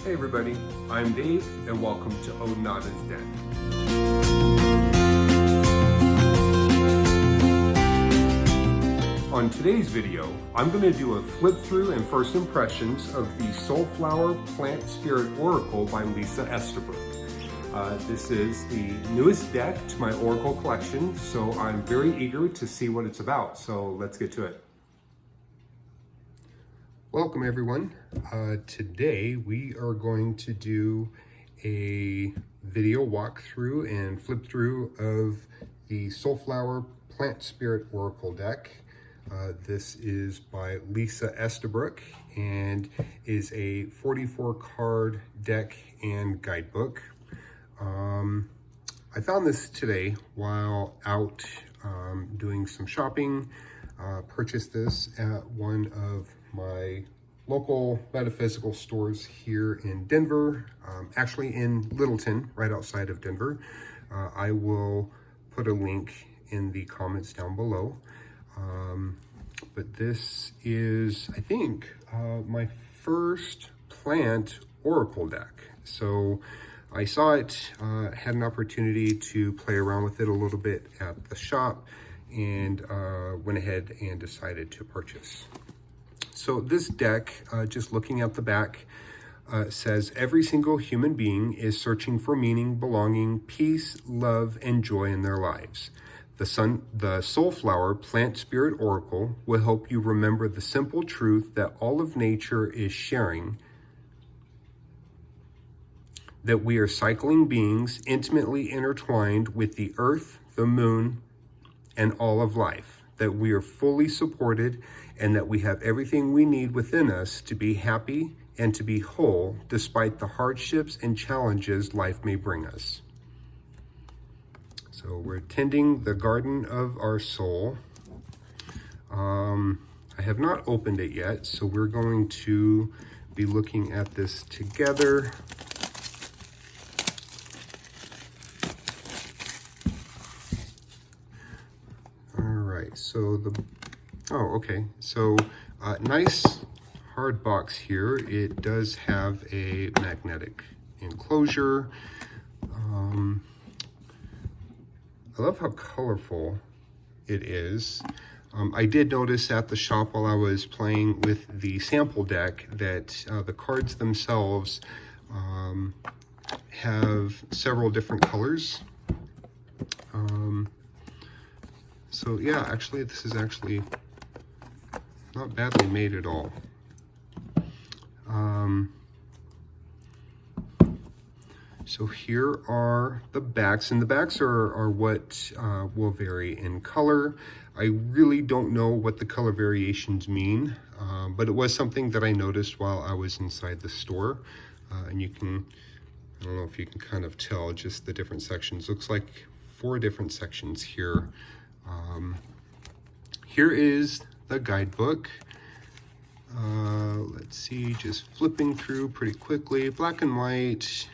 Hey everybody, I'm Dave and welcome to Onada's Den. On today's video, I'm going to do a flip through and first impressions of the Soulflower Plant Spirit Oracle by Lisa Estabrook. This is the newest deck to my Oracle collection, so I'm very eager to see what it's about. So let's get to it. Welcome everyone. Today we are going to do a video walkthrough and flip through of the Soulflower Plant Spirit Oracle deck. This is by Lisa Estabrook and is a 44 card deck and guidebook. I found this today while out doing some shopping. Purchased this at one of my local metaphysical stores here in Denver, actually in Littleton, right outside of Denver. I will put a link in the comments down below. But this is, I think, my first plant oracle deck. So I saw it, had an opportunity to play around with it a little bit at the shop, and went ahead and decided to purchase. So this deck, just looking at the back, says every single human being is searching for meaning, belonging, peace, love, and joy in their lives. The Soulflower Plant Spirit Oracle will help you remember the simple truth that all of nature is sharing, that we are cycling beings intimately intertwined with the earth, the moon, and all of life, that we are fully supported, and that we have everything we need within us to be happy and to be whole despite the hardships and challenges life may bring us. So we're tending the garden of our soul. I have not opened it yet, so we're going to be looking at this together. So so nice hard box here. It does have a magnetic enclosure. I love how colorful it is. I did notice at the shop while I was playing with the sample deck that the cards themselves have several different colors. So yeah, actually, this is actually not badly made at all. So here are the backs, and the backs are what will vary in color. I really don't know what the color variations mean, but it was something that I noticed while I was inside the store. And you can, I don't know if you can kind of tell just the different sections. Looks like 4 different sections here. Here is the guidebook. Let's see, just flipping through pretty quickly. Black and white.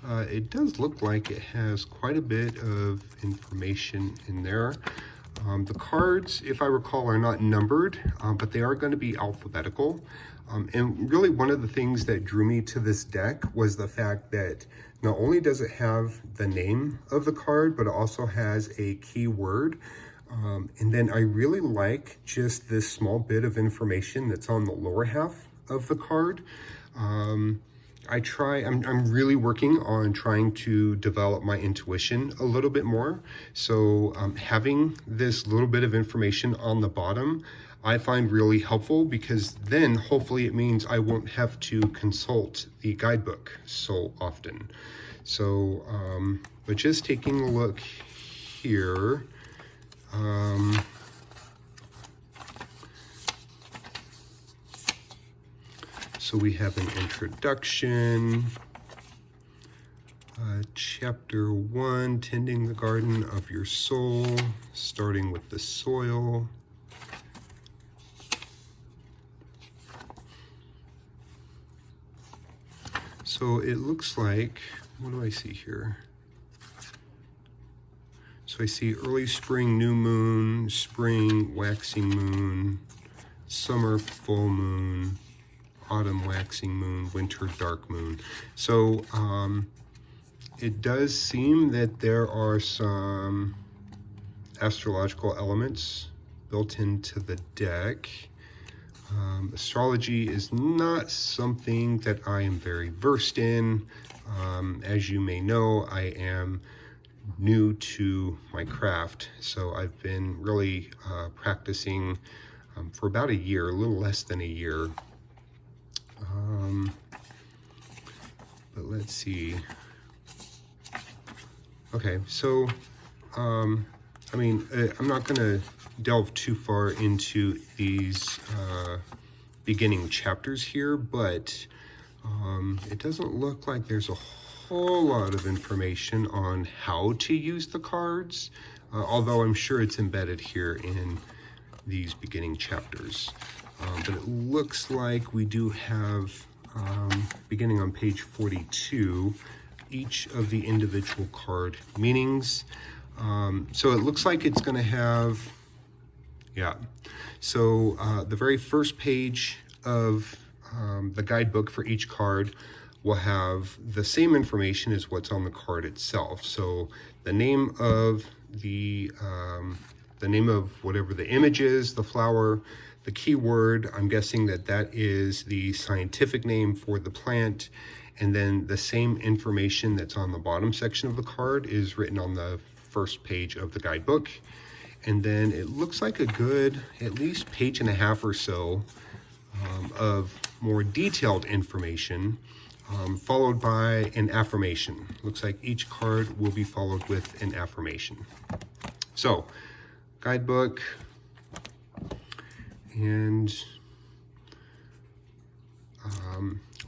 It does look like it has quite a bit of information in there. The cards, if I recall, are not numbered, but they are going to be alphabetical. And really one of the things that drew me to this deck was the fact that not only does it have the name of the card, but it also has a key-word. And then I really like just this small bit of information that's on the lower half of the card. I'm really working on trying to develop my intuition a little bit more. So having this little bit of information on the bottom, I find really helpful, because then hopefully it means I won't have to consult the guidebook so often. So, but just taking a look here, so we have an introduction, chapter 1, tending the garden of your soul, starting with the soil. So it looks like, what do I see here? So I see early spring, new moon, spring, waxing moon, summer, full moon, autumn waxing moon, winter dark moon. So it does seem that there are some astrological elements built into the deck. Astrology is not something that I am very versed in. As you may know, I am new to my craft, so I've been really practicing for about a year, a little less than a year. But let's see. Okay, so I mean, I'm not going to delve too far into these beginning chapters here, but it doesn't look like there's a whole lot of information on how to use the cards, although I'm sure it's embedded here in these beginning chapters. But it looks like we do have, beginning on page 42, each of the individual card meanings. So it looks like it's going to have, yeah. So the very first page of the guidebook for each card will have the same information as what's on the card itself. So the name of the name of whatever the image is, the flower, the keyword, I'm guessing that that is the scientific name for the plant, and then the same information that's on the bottom section of the card is written on the first page of the guidebook. And then it looks like a good at least page and a half or so of more detailed information, followed by an affirmation. Looks like each card will be followed with an affirmation. So, guidebook, and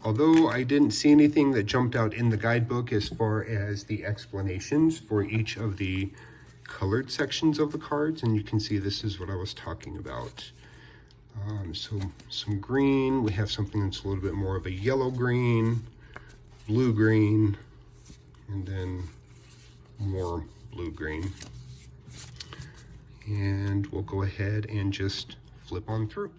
although I didn't see anything that jumped out in the guidebook as far as the explanations for each of the colored sections of the cards, and you can see this is what I was talking about. So some green, we have something that's a little bit more of a yellow-green, blue-green, and then more blue-green. And we'll go ahead and just flip on through.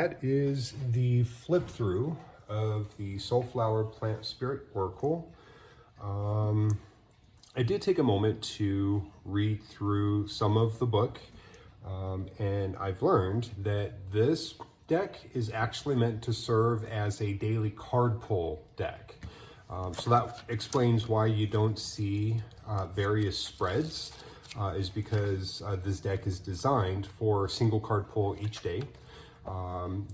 that is the flip through of the Soulflower Plant Spirit Oracle. I did take a moment to read through some of the book, and I've learned that this deck is actually meant to serve as a daily card pull deck. So that explains why you don't see various spreads, is because this deck is designed for single card pull each day.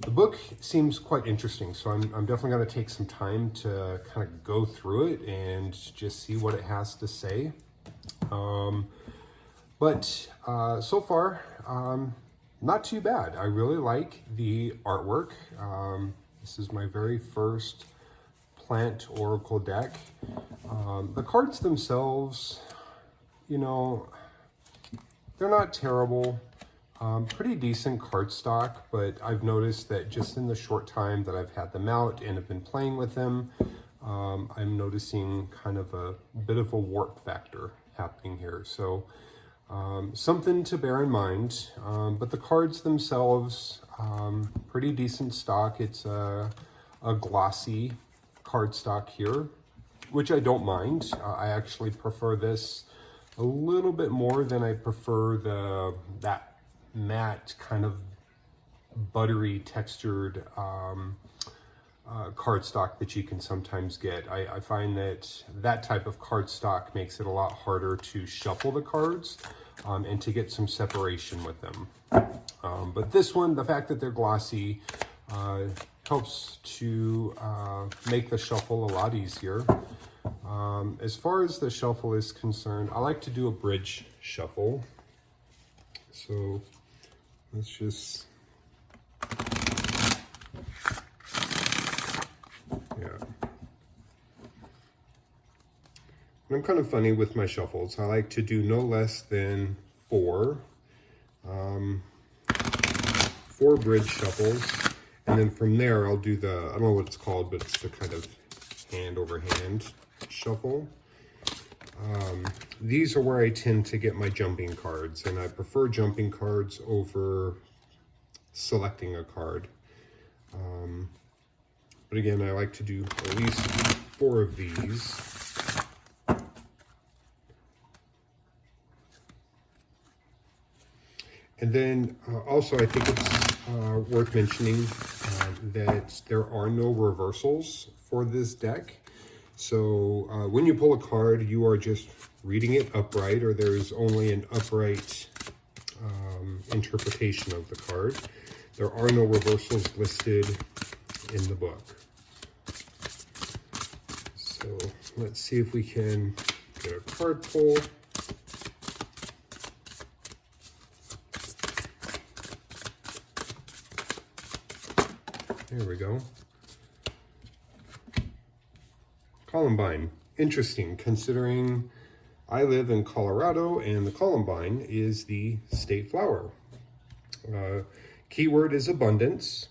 The book seems quite interesting, so I'm definitely going to take some time to kind of go through it and just see what it has to say. So far, not too bad. I really like the artwork. This is my very first Plant Oracle deck. The cards themselves, you know, they're not terrible. Pretty decent cardstock, but I've noticed that just in the short time that I've had them out and have been playing with them, I'm noticing kind of a bit of a warp factor happening here. So something to bear in mind, but the cards themselves, pretty decent stock. It's a glossy cardstock here, which I don't mind. I actually prefer this a little bit more than I prefer that matte kind of buttery textured cardstock that you can sometimes get. I find that type of cardstock makes it a lot harder to shuffle the cards and to get some separation with them. But this one, the fact that they're glossy, helps to make the shuffle a lot easier. As far as the shuffle is concerned, I like to do a bridge shuffle. So let's just, yeah. And I'm kind of funny with my shuffles. I like to do no less than four bridge shuffles. And then from there, I'll do the, I don't know what it's called, but it's the kind of hand over hand shuffle. These are where I tend to get my jumping cards, and I prefer jumping cards over selecting a card. But again, I like to do at least 4 of these. And then also I think it's worth mentioning that there are no reversals for this deck. So when you pull a card, you are just reading it upright, or there's only an upright interpretation of the card. There are no reversals listed in the book. So let's see if we can get a card pull. There we go. Columbine. Interesting, considering I live in Colorado and the columbine is the state flower. Keyword is abundance.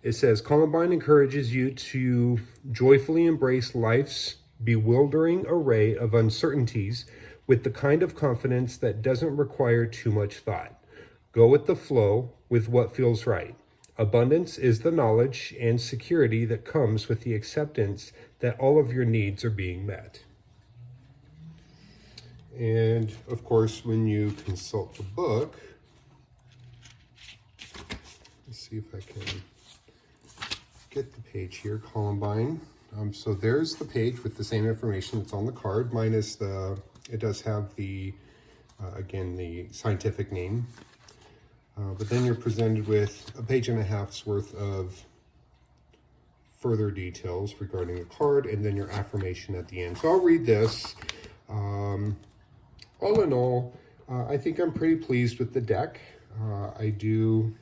It says, Columbine encourages you to joyfully embrace life's bewildering array of uncertainties with the kind of confidence that doesn't require too much thought. Go with the flow with what feels right. Abundance is the knowledge and security that comes with the acceptance that all of your needs are being met. And of course, when you consult the book, let's see if I can get the page here, Columbine. So there's the page with the same information that's on the card, minus it does have the, again, the scientific name. But then you're presented with a page and a half's worth of further details regarding the card, and then your affirmation at the end. So I'll read this. All in all, I think I'm pretty pleased with the deck. I do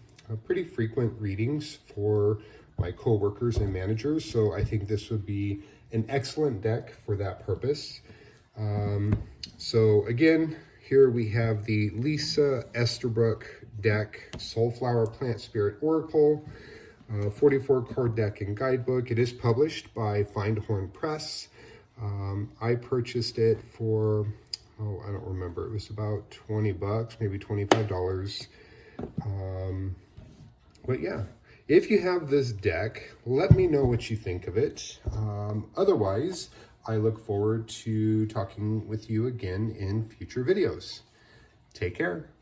pretty frequent readings for my coworkers and managers, so I think this would be an excellent deck for that purpose. So again, here we have the Lisa Estabrook deck, Soulflower Plant Spirit Oracle, 44 card deck and guidebook. It is published by Findhorn Press. I purchased it for, I don't remember. It was about 20 bucks, maybe $25. But yeah, If you have this deck, let me know what you think of it. Otherwise, I look forward to talking with you again in future videos. Take care.